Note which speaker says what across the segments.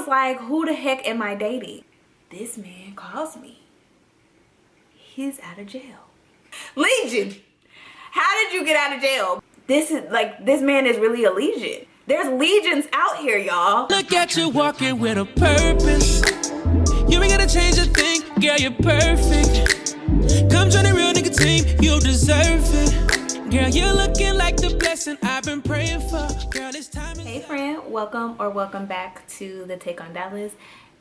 Speaker 1: was like, who the heck am I dating? This man calls me. He's out of jail. Legion, how did you get out of jail? This is like, this man is really a legion. There's legions out here, y'all.
Speaker 2: Look at you walking with a purpose. You ain't gotta change a thing, girl, you're perfect. Come join the real nigga team, you deserve it. Girl, you're looking like the blessing I've been praying for. Girl, it's time.
Speaker 1: Hey friend, welcome back to the Take on Dallas.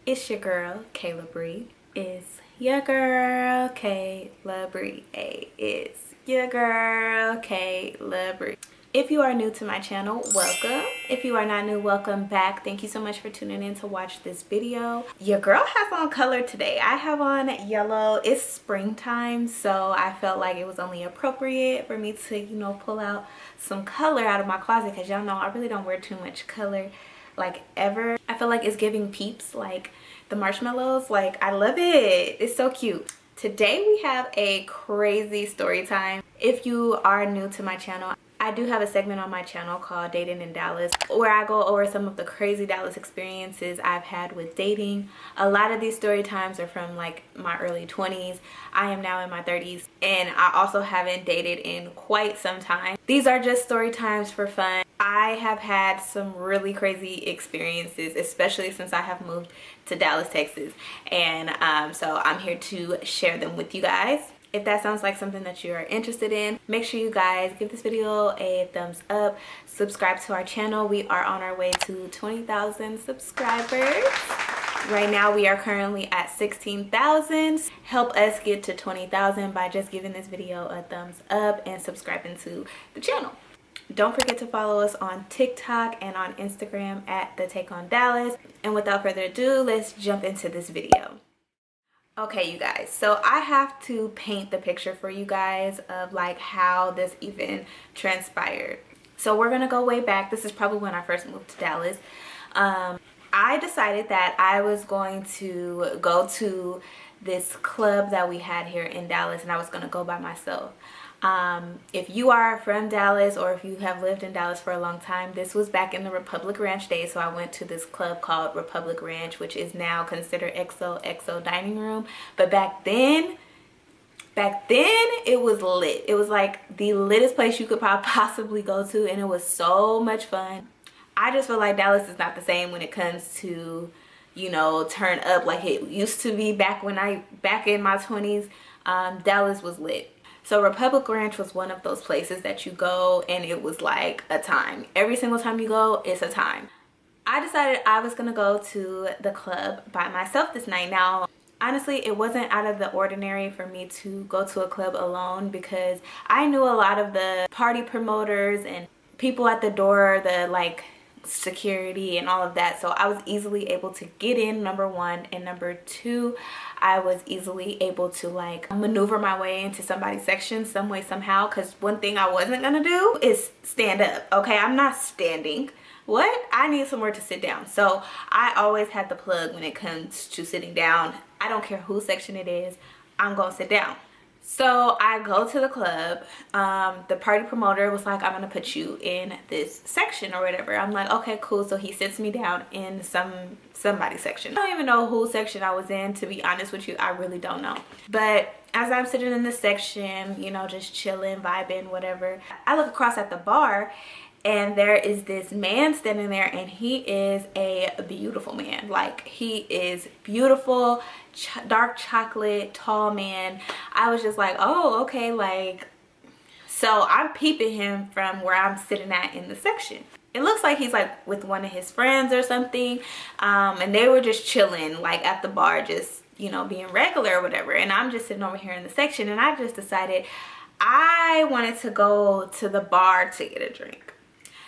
Speaker 1: It's your girl, Kayla Bree. It's your girl, Kayla Bree. Hey, it's your girl, Kayla Bree. If you are new to my channel, welcome. If you are not new, welcome back. Thank you so much for tuning in to watch this video. Your girl has on color today. I have on yellow. It's springtime, so I felt like it was only appropriate for me to, you know, pull out some color out of my closet, because y'all know I really don't wear too much color, like, ever. I feel like it's giving Peeps, like the marshmallows. Like, I love it. It's so cute. Today we have a crazy story time. If you are new to my channel, I do have a segment on my channel called Dating in Dallas, where I go over some of the crazy Dallas experiences I've had with dating. A lot of these story times are from like my early 20s. I am now in my 30s, and I also haven't dated in quite some time. These are just story times for fun. I have had some really crazy experiences, especially since I have moved to Dallas, Texas, and so I'm here to share them with you guys. If that sounds like something that you are interested in, make sure you guys give this video a thumbs up, subscribe to our channel. We are on our way to 20,000 subscribers. Right now we are currently at 16,000. Help us get to 20,000 by just giving this video a thumbs up and subscribing to the channel. Don't forget to follow us on TikTok and on Instagram at the TakeOnDallas. And without further ado, let's jump into this video. Okay, you guys, so I have to paint the picture for you guys of like how this even transpired. So we're gonna go way back. This is probably when I first moved to Dallas. I decided that I was going to go to this club that we had here in Dallas, and I was gonna go by myself. If you are from Dallas, or if you have lived in Dallas for a long time, this was back in the Republic Ranch days. So I went to this club called Republic Ranch, which is now considered XOXO Dining Room. But back then it was lit. It was like the littest place you could possibly go to, and it was so much fun. I just feel like Dallas is not the same when it comes to, you know, turn up like it used to be back in my 20s. Dallas was lit. So Republic Ranch was one of those places that you go and it was like a time. Every single time you go, it's a time. I decided I was gonna go to the club by myself this night. Now, honestly, it wasn't out of the ordinary for me to go to a club alone, because I knew a lot of the party promoters and people at the door, the like security and all of that. So I was easily able to get in, number one, and number two, I was easily able to like maneuver my way into somebody's section some way, somehow, because one thing I wasn't gonna do is stand up. Okay, I'm not standing. What? I need somewhere to sit down. So I always had the plug when it comes to sitting down. I don't care whose section it is, I'm gonna sit down. So I go to the club. The party promoter was like, I'm gonna put you in this section or whatever. I'm like, okay, cool. So he sits me down in somebody's section. I don't even know whose section I was in, to be honest with you. I really don't know. But as I'm sitting in this section, you know, just chilling, vibing, whatever, I look across at the bar, and there is this man standing there, and he is a beautiful man. Like, he is beautiful, dark chocolate, tall man. I was just like, oh, okay, like, so I'm peeping him from where I'm sitting at in the section. It looks like he's like with one of his friends or something, and they were just chilling like at the bar, just, you know, being regular or whatever. And I'm just sitting over here in the section, and I just decided I wanted to go to the bar to get a drink.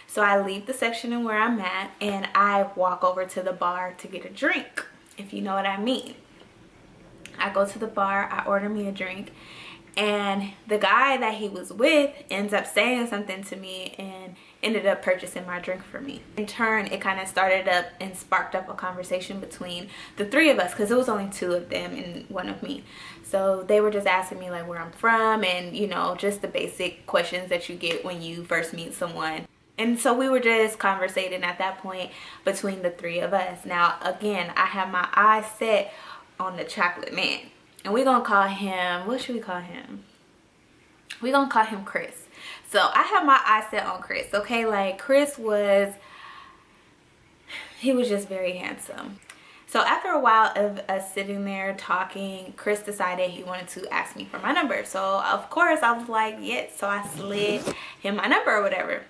Speaker 1: So I leave the section and where I'm at, and I walk over to the bar to get a drink, if you know what I mean. I go to the bar, I order me a drink, and the guy that he was with ends up saying something to me and ended up purchasing my drink for me. In turn, it kind of started up and sparked up a conversation between the three of us, because it was only two of them and one of me. So they were just asking me like where I'm from, and, you know, just the basic questions that you get when you first meet someone. And so we were just conversating at that point between the three of us. Now, again, I have my eyes set on the chocolate man. And we're going to call him, what should we call him? We're going to call him Chris. So I have my eyes set on Chris, okay? Like, Chris was, he was just very handsome. So after a while of us sitting there talking, Chris decided he wanted to ask me for my number. So of course I was like, yes. So I slid him my number or whatever.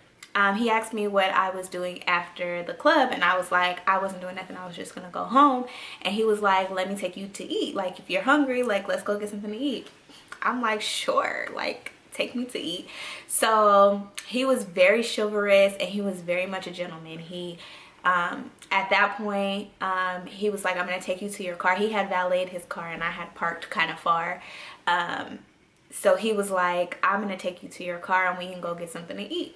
Speaker 1: He asked me what I was doing after the club, and I was like, I wasn't doing nothing. I was just gonna go home. And he was like, let me take you to eat. Like, if you're hungry, like, let's go get something to eat. I'm like, sure, like, take me to eat. So he was very chivalrous, and he was very much a gentleman. He at that point, he was like, I'm gonna take you to your car. He had valeted his car, and I had parked kind of far. So he was like, I'm gonna take you to your car and we can go get something to eat.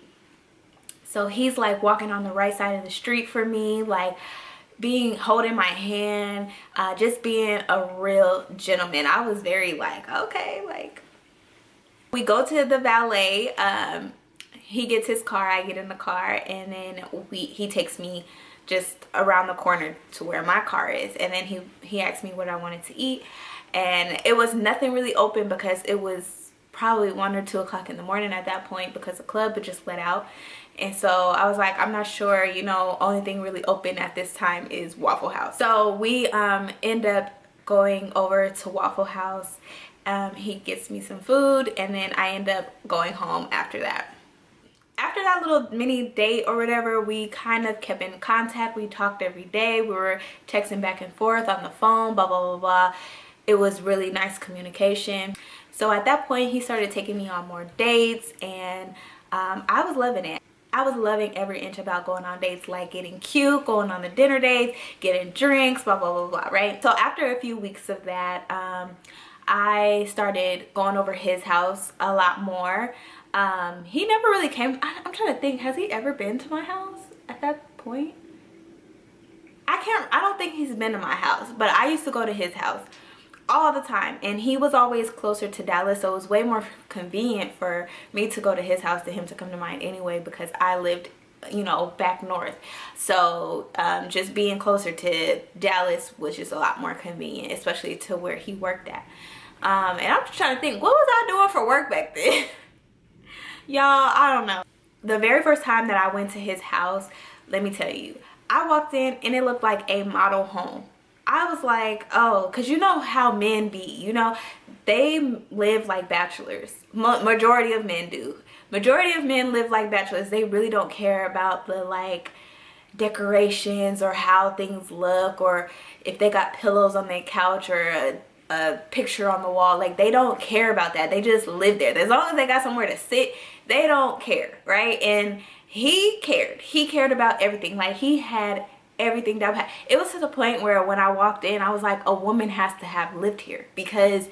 Speaker 1: So he's like walking on the right side of the street for me, like holding my hand, just being a real gentleman. I was very like, okay, like, we go to the valet. He gets his car, I get in the car, and then he takes me just around the corner to where my car is. And then he asked me what I wanted to eat, and it was nothing really open because it was probably 1 or 2 o'clock in the morning at that point, because the club had just let out. And so I was like, I'm not sure, you know, only thing really open at this time is Waffle House. So we end up going over to Waffle House. He gets me some food, and then I end up going home after that. After that little mini date or whatever, we kind of kept in contact. We talked every day. We were texting back and forth on the phone, blah, blah, blah, blah. It was really nice communication. So at that point, he started taking me on more dates, and I was loving it. I was loving every inch about going on dates, like getting cute, going on the dinner dates, getting drinks, blah, blah, blah, blah, right? So after a few weeks of that, I started going over his house a lot more. He never really came. I'm trying to think, has he ever been to my house at that point? I don't think he's been to my house, but I used to go to his house all the time, and he was always closer to Dallas, so it was way more convenient for me to go to his house than him to come to mine anyway, because I lived, you know, back north. So just being closer to Dallas was just a lot more convenient, especially to where he worked at. And I'm just trying to think, what was I doing for work back then? Y'all, I don't know. The very first time that I went to his house, let me tell you, I walked in and it looked like a model home. I was like, oh, because you know how men be, you know, they live like bachelors. Majority of men do. Majority of men live like bachelors. They really don't care about the like decorations or how things look, or if they got pillows on their couch or a picture on the wall. Like, they don't care about that. They just live there. As long as they got somewhere to sit, they don't care, right? And he cared about everything. Like, he had everything down pat. It was to the point where when I walked in, I was like, a woman has to have lived here, because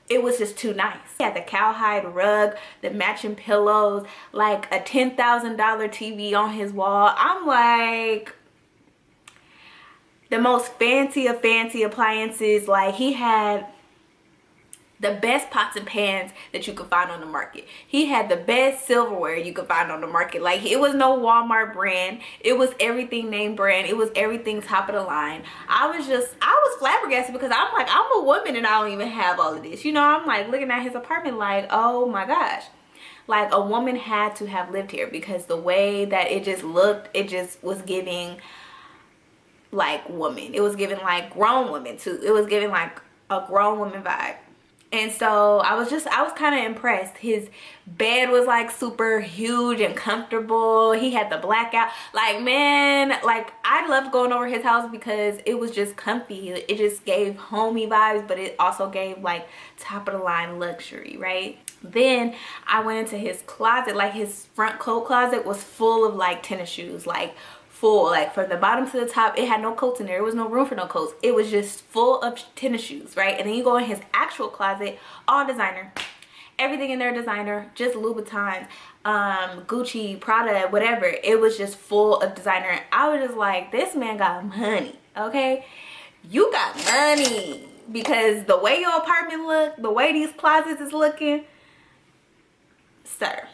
Speaker 1: it was just too nice. He had the cowhide rug, the matching pillows, like a $10,000 TV on his wall. I'm like, the most fancy of fancy appliances. Like, he had the best pots and pans that you could find on the market. He had the best silverware you could find on the market. Like, it was no Walmart brand. It was everything name brand. It was everything top of the line. I was flabbergasted, because I'm like, I'm a woman and I don't even have all of this. You know, I'm like looking at his apartment like, oh my gosh. Like, a woman had to have lived here, because the way that it just looked, it just was giving like woman. It was giving like grown woman too. It was giving like a grown woman vibe. And so I was kind of impressed. His bed was like super huge and comfortable. He had the blackout. Like, man, like, I loved going over his house because it was just comfy. It just gave homey vibes, but it also gave like top of the line luxury, right? Then I went into his closet. Like, his front coat closet was full of like tennis shoes, like full, like from the bottom to the top. It had no coats in there. There was no room for no coats. It was just full of tennis shoes, right? And then you go in his actual closet, all designer, everything in there designer, just Louboutins, Gucci, Prada, whatever. It was just full of designer. I was just like, this man got money, okay? You got money, because the way your apartment look, the way these closets is looking, sir,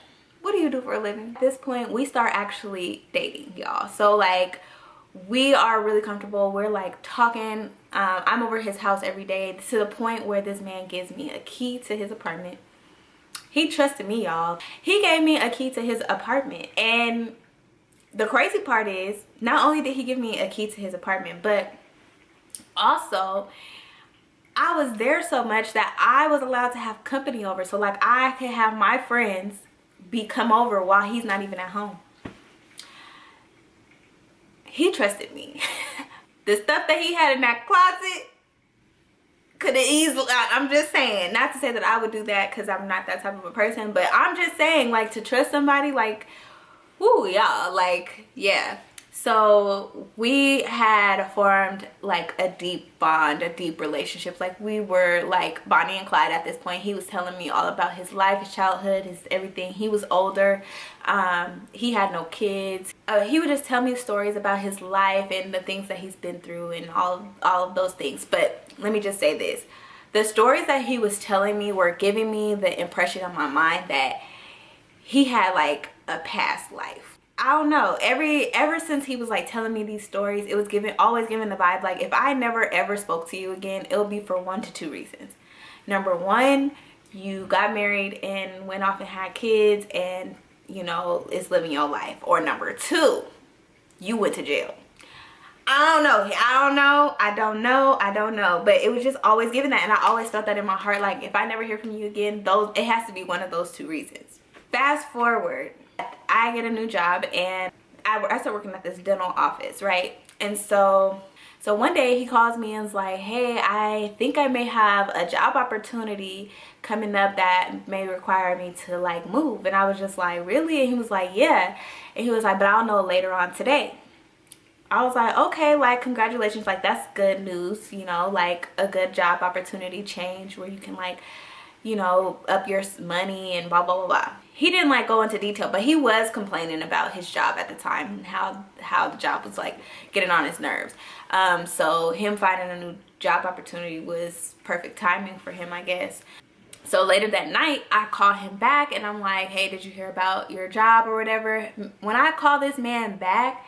Speaker 1: what do you do for a living? At this point, we start actually dating, y'all. So like, we are really comfortable. We're like talking. I'm over his house every day, to the point where this man gives me a key to his apartment. He trusted me, y'all. He gave me a key to his apartment. And the crazy part is, not only did he give me a key to his apartment, but also I was there so much that I was allowed to have company over. So like, I could have my friends come over while he's not even at home. He trusted me. The stuff that he had in that closet could have easily, I'm just saying, not to say that I would do that, because I'm not that type of a person, but I'm just saying, like, to trust somebody, like, whoo, y'all, like, yeah. So we had formed like a deep bond, a deep relationship. Like, we were like Bonnie and Clyde at this point. He was telling me all about his life, his childhood, his everything. He was older. He had no kids. He would just tell me stories about his life and the things that he's been through and all of those things. But let me just say this. The stories that he was telling me were giving me the impression in my mind that he had like a past life. I don't know, ever since he was like telling me these stories, it was always giving the vibe like, if I never ever spoke to you again, it'll be for 1 to 2 reasons. Number one, you got married and went off and had kids and, you know, is living your life. Or number two, you went to jail. I don't know, but it was just always giving that, and I always felt that in my heart, like, if I never hear from you again, it has to be one of those 2 reasons. Fast forward, I get a new job and I start working at this dental office, right? And so one day he calls me and is like, hey, I think I may have a job opportunity coming up that may require me to like move. And I was just like, really? And he was like, yeah. And he was like, but I'll know later on today. I was like, okay, like, congratulations, like, that's good news, you know, like a good job opportunity change where you can like, you know, up your money and blah blah blah blah. He didn't like go into detail, but he was complaining about his job at the time and how the job was like getting on his nerves. So him finding a new job opportunity was perfect timing for him, I guess. So later that night, I call him back and I'm like, hey, did you hear about your job or whatever? When I call this man back,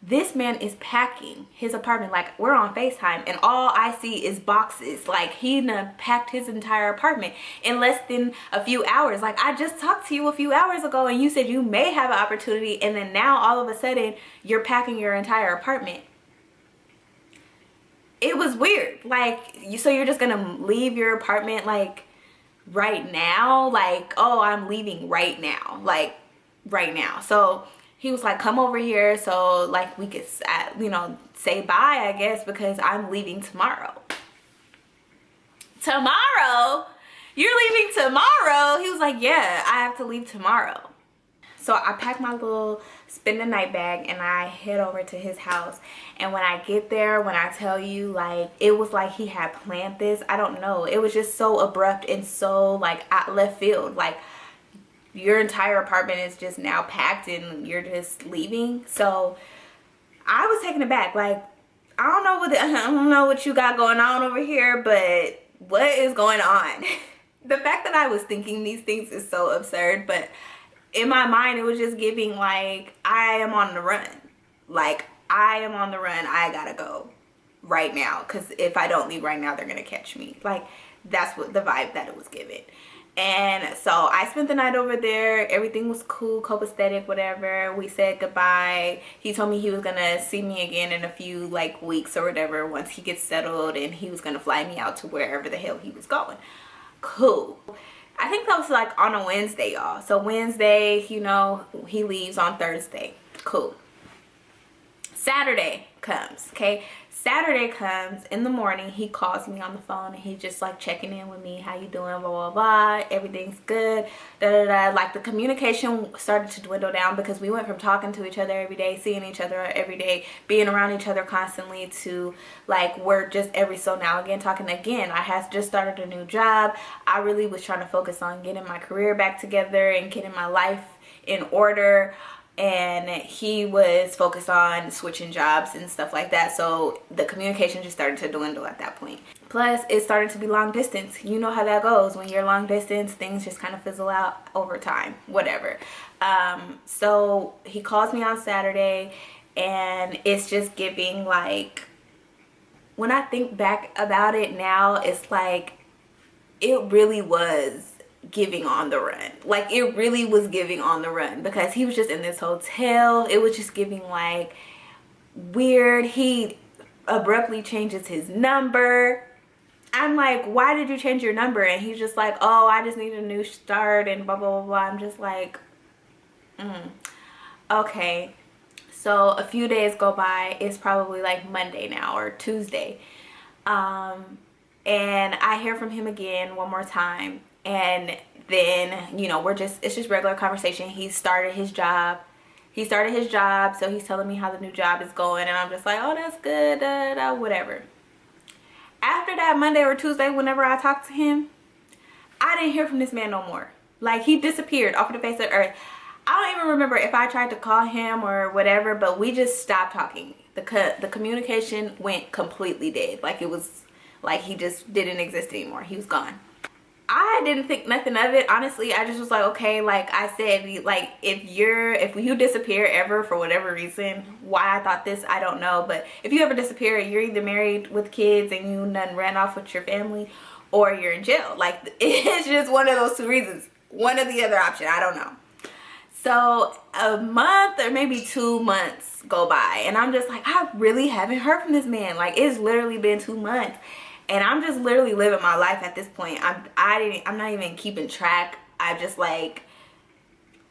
Speaker 1: this man is packing his apartment. Like, we're on FaceTime and all I see is boxes. Like, he done packed his entire apartment in less than a few hours. Like, I just talked to you a few hours ago and you said you may have an opportunity, and then now all of a sudden you're packing your entire apartment. It was weird. Like, so you're just gonna leave your apartment like right now? Like, oh, I'm leaving right now. Like, right now. So he was like, come over here so like we could, you know, say bye, I guess, because I'm leaving tomorrow. Tomorrow? You're leaving tomorrow? He was like, yeah, I have to leave tomorrow. So I packed my little spend the night bag and I head over to his house. And when I get there, when I tell you, like, it was like he had planned this. I don't know. It was just so abrupt and so like out left field. Like, your entire apartment is just now packed and you're just leaving. So I was taken aback. Like, I don't know what you got going on over here, but what is going on? The fact that I was thinking these things is so absurd, but in my mind it was just giving like, I am on the run. Like, I am on the run. I gotta go right now, because if I don't leave right now, they're gonna catch me. Like, that's what the vibe that it was giving. And so I spent the night over there. Everything was cool, copacetic, whatever. We said goodbye. He told me he was gonna see me again in a few like weeks or whatever once he gets settled, and he was gonna fly me out to wherever the hell he was going. Cool. I think that was like on a Wednesday, y'all. So Wednesday, you know, he leaves on Thursday. Cool. Saturday comes, okay? Saturday comes in the morning. He calls me on the phone and he's just like checking in with me. How you doing? Blah, blah, blah. Everything's good. Da, da, da. Like, the communication started to dwindle down because we went from talking to each other every day, seeing each other every day, being around each other constantly, to like, we're just every so now again talking again. I had just started a new job. I really was trying to focus on getting my career back together and getting my life in order. and he was focused on switching jobs and stuff like that, so the communication just started to dwindle at that point. Plus it started to be long distance. You know how that goes when you're long distance, things just kind of fizzle out over time, whatever. So he calls me on Saturday, and it's just giving like, when I think back about it now, it's like it really was giving on the run. Like it really was giving on the run, because he was just in this hotel. It was just giving like weird. He abruptly changes his number. I'm like, why did you change your number? And he's just like, oh, I just need a new start and blah blah blah blah. I'm just like, okay. So a few days go by. It's probably like Monday now or Tuesday, and I hear from him again one more time. And then, you know, it's just regular conversation. He started his job, so he's telling me how the new job is going, and I'm just like, oh, that's good, da, da, da, whatever. After that Monday or Tuesday, whenever I talked to him, I didn't hear from this man no more. Like, he disappeared off of the face of the earth. I don't even remember if I tried to call him or whatever, but we just stopped talking. The communication went completely dead. Like, it was like he just didn't exist anymore. He was gone. I didn't think nothing of it, honestly. I just was like, okay, like I said, like if you disappear ever for whatever reason, why I thought this, I don't know, but if you ever disappear, you're either married with kids and you done ran off with your family, or you're in jail. Like, it's just one of those two reasons, one or the other option, I don't know. So a month or maybe 2 months go by, and I'm just like, I really haven't heard from this man. Like, it's literally been 2 months. And I'm just literally living my life at this point. I'm not even keeping track. I just like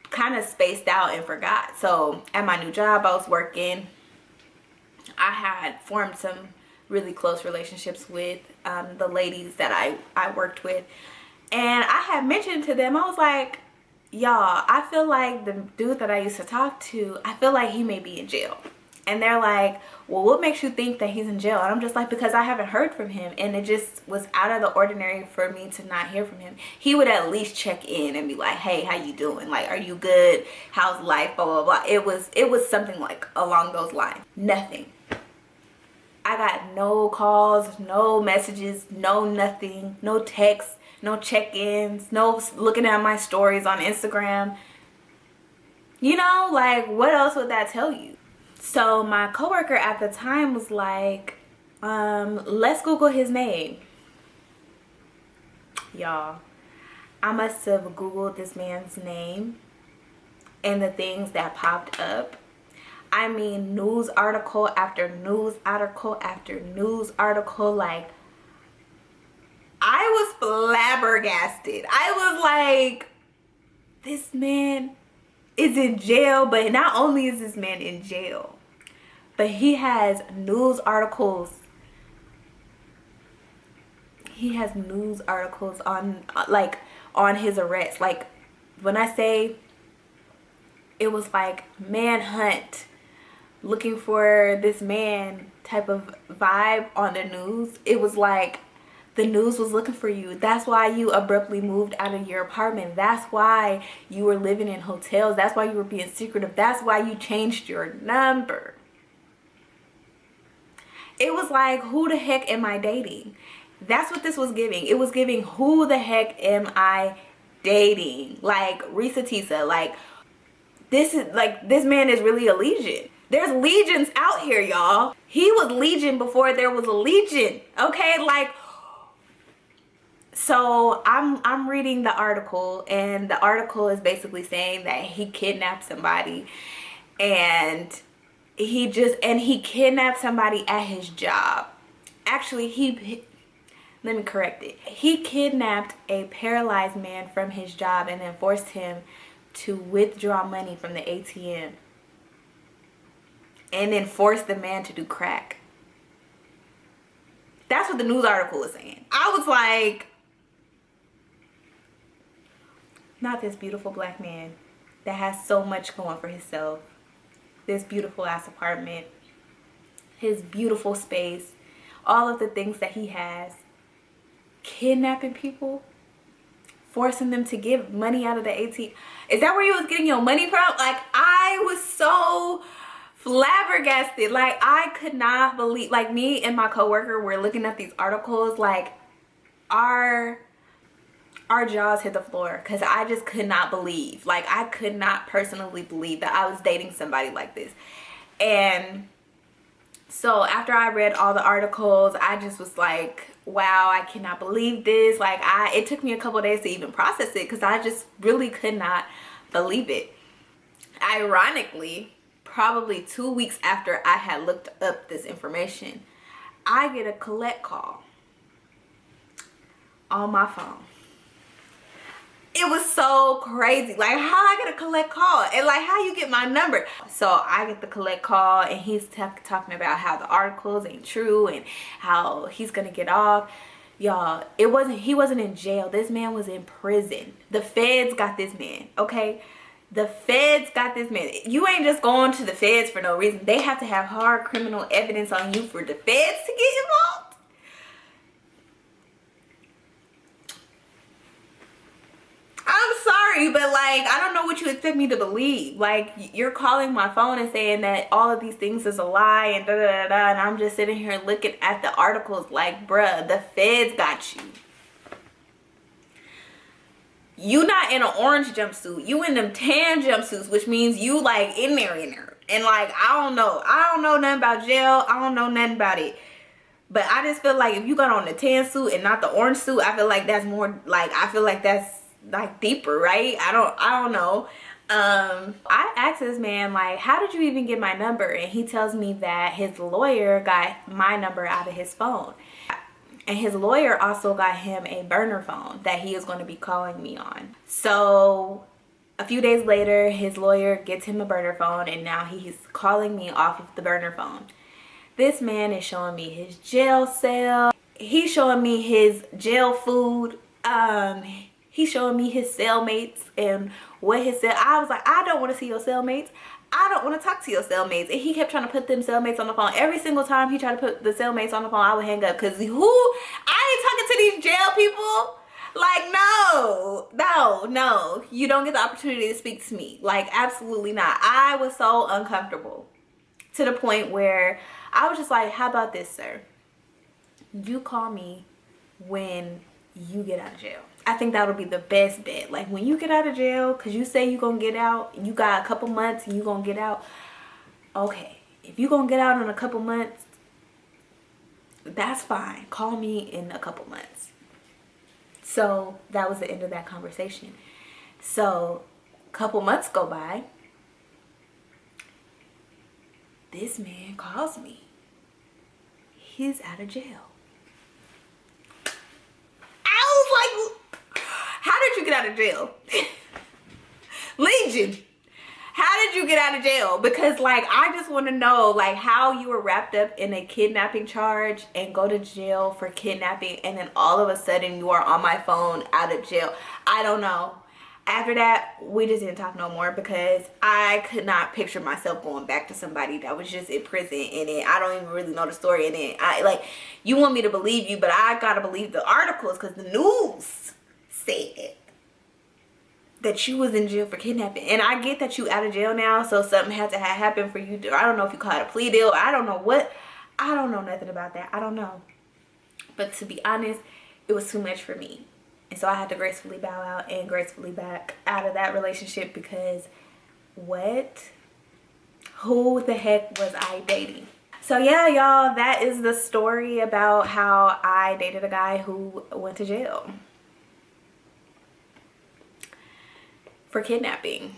Speaker 1: kind of spaced out and forgot. So at my new job, I was working. I had formed some really close relationships with the ladies that I worked with. And I had mentioned to them, I was like, y'all, I feel like the dude that I used to talk to, I feel like he may be in jail. And they're like, well, what makes you think that he's in jail? And I'm just like, because I haven't heard from him. And it just was out of the ordinary for me to not hear from him. He would at least check in and be like, hey, how you doing? Like, are you good? How's life? Blah, blah, blah. It was something like along those lines. Nothing. I got no calls, no messages, no nothing, no texts, no check-ins, no looking at my stories on Instagram. You know, like, what else would that tell you? So my coworker at the time was like, let's Google his name. Y'all, I must have Googled this man's name, and the things that popped up, I mean, news article after news article after news article. Like, I was flabbergasted. I was like, this man is in jail. But not only is this man in jail, but he has news articles. He has news articles on, like, on his arrest. Like, when I say it was like manhunt, looking for this man type of vibe on the news, it was like the news was looking for you. That's why you abruptly moved out of your apartment. That's why you were living in hotels. That's why you were being secretive. That's why you changed your number. It was like, who the heck am I dating? That's what this was giving. It was giving, who the heck am I dating? Like, Risa Tisa, like, this man is really a legion. There's legions out here, y'all. He was legion before there was a legion. Okay, like, so I'm reading the article, and the article is basically saying that he kidnapped somebody, and he kidnapped somebody at his job. Actually, let me correct it. He kidnapped a paralyzed man from his job and then forced him to withdraw money from the ATM. And then forced the man to do crack. That's what the news article is saying. I was like, not this beautiful black man that has so much going for himself. This beautiful ass apartment, his beautiful space, all of the things that he has, kidnapping people forcing them to give money out of the ATM. Is that where you was getting your money from? Like, I was so flabbergasted. Like, I could not believe, like, me and my coworker were looking at these articles, like, our jaws hit the floor, because I just could not believe, like, I could not personally believe that I was dating somebody like this. And so after I read all the articles, I just was like, wow, I cannot believe this. Like, it took me a couple days to even process it, because I just really could not believe it. Ironically, probably 2 weeks after I had looked up this information, I get a collect call on my phone. It was so crazy. Like, how I get a collect call, and like, how you get my number. So I get the collect call, and he's talking about how the articles ain't true and how he's gonna get off. Y'all, he wasn't in jail. This man was in prison. The feds got this man, okay? The feds got this man. You ain't just going to the feds for no reason. They have to have hard criminal evidence on you for the feds to get involved. I'm sorry, but like, I don't know what you expect me to believe. Like, you're calling my phone and saying that all of these things is a lie and da da da da, and I'm just sitting here looking at the articles like, bruh, the feds got you. You not in an orange jumpsuit. You in them tan jumpsuits, which means you like in there. And like, I don't know nothing about jail. I don't know nothing about it. But I just feel like if you got on the tan suit and not the orange suit, I feel like that's more like, I feel like that's like deeper, right? I don't know. I asked this man, like, how did you even get my number? And he tells me that his lawyer got my number out of his phone, and his lawyer also got him a burner phone that he is going to be calling me on. So a few days later, his lawyer gets him a burner phone, and now he's calling me off of the burner phone. This man is showing me his jail cell. He's showing me his jail food. He's showing me his cellmates and what his cell. I was like, I don't want to see your cellmates. I don't want to talk to your cellmates. And he kept trying to put them cellmates on the phone. Every single time he tried to put the cellmates on the phone, I would hang up, because I ain't talking to these jail people. Like, no, you don't get the opportunity to speak to me. Like, absolutely not. I was so uncomfortable, to the point where I was just like, how about this, sir? You call me when you get out of jail. I think that would be the best bet. Like, when you get out of jail, because you say you're going to get out, you got a couple months and you're going to get out. Okay, if you're going to get out in a couple months, that's fine. Call me in a couple months. So that was the end of that conversation. So a couple months go by. This man calls me. He's out of jail. I was like, how did you get out of jail? Legion, how did you get out of jail? Because like, I just want to know, like, how you were wrapped up in a kidnapping charge and go to jail for kidnapping, and then all of a sudden you are on my phone out of jail. I don't know. After that, we just didn't talk no more, because I could not picture myself going back to somebody that was just in prison, and then I don't even really know the story, and then you want me to believe you, but I gotta believe the articles, because the news said that you was in jail for kidnapping. And I get that you out of jail now, so something had to have happened for you to, I don't know if you caught a plea deal, I don't know what, I don't know nothing about that, I don't know. But to be honest, it was too much for me. And so I had to gracefully bow out and gracefully back out of that relationship, because who the heck was I dating? So yeah, y'all, that is the story about how I dated a guy who went to jail for kidnapping.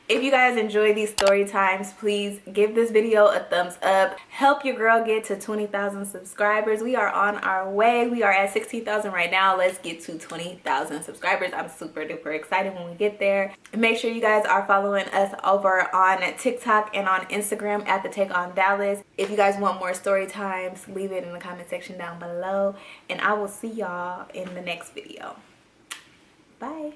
Speaker 1: If you guys enjoy these story times, please give this video a thumbs up. Help your girl get to 20,000 subscribers. We are on our way. We are at 16,000 right now. Let's get to 20,000 subscribers. I'm super duper excited when we get there. Make sure you guys are following us over on TikTok and on Instagram at the TakeOnDallas. If you guys want more story times, leave it in the comment section down below. And I will see y'all in the next video. Bye.